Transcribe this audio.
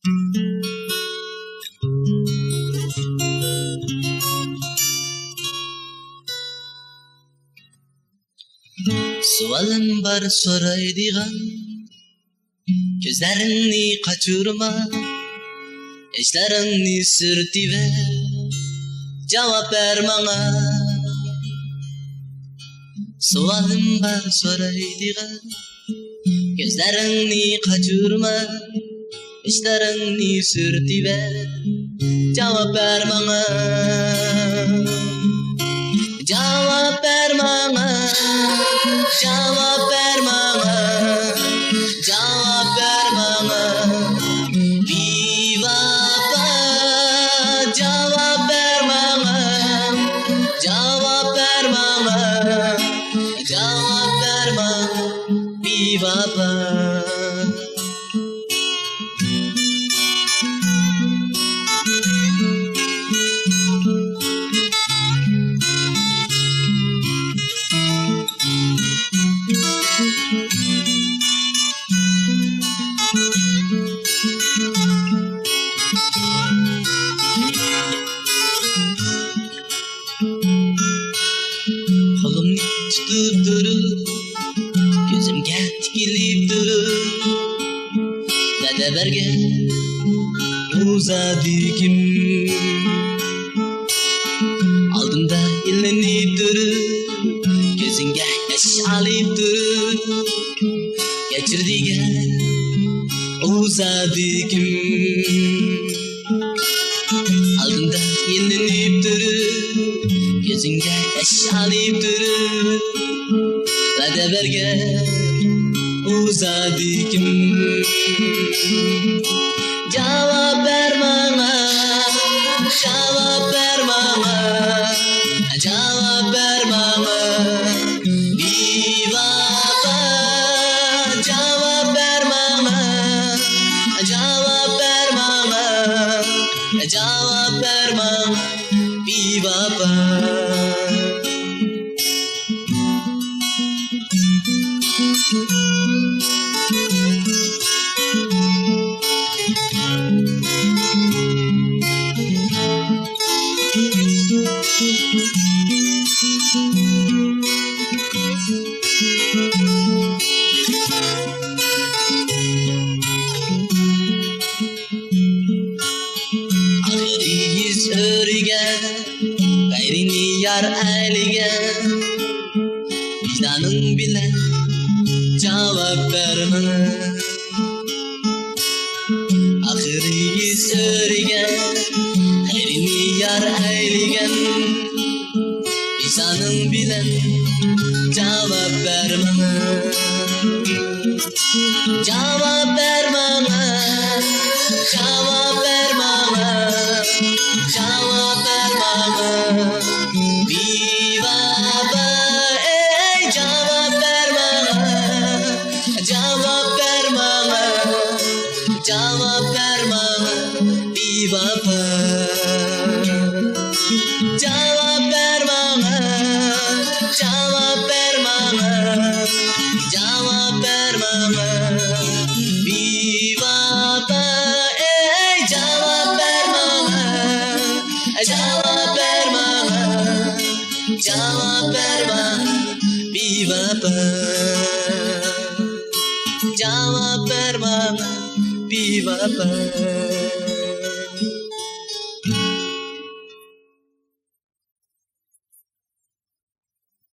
Sualım var soraydigan, gözlerini kaçırma, eşlerini sürtüver, cevap ver bana. Sualım var soraydigan, gözlerini kaçırma, eşlerini sürtüver, cevap ver bana. Cevap ver bana, cevap ver bana, cevap ver bana. Bir vapa, cevap ver bana, cevap ver bana, cevap ver bana. Bir vapa. Kolum tutup durur, gözümge tikilip durur. Dede berge uzadı kim, aldımda illenip durur, gözünge yaş alıp durur. Geçirdi gel uzadı kim, aldımda illenip durur, gözünge yaş alıp durur. Dede berge uzadı kim. Cevap ver bana, cevap ver bana, cevap ver bana. Bir vapa, cevap ver bana, cevap ver bana, cevap ver bana. Bir vapa. Ahiriyiz örgen, gayrini yar eyleyen. Vicdanın bile cevap verme. Ahiriyiz örgen, gayrini yar eyleyen. Vicdanın bile cevap verme. Cevap ver bana, cevap ver bana, cevap ver bana. Bir vapa, ey cevap ver bana, cevap ver bana, cevap ver bana. Bir vapa. Cevap ver bana, cevap ver bana, cevap ver bana. Bir vapa, ey cevap ver bana, cevap ver bana, cevap ver bana. Bir vapa. Cevap ver bana, bir vapa.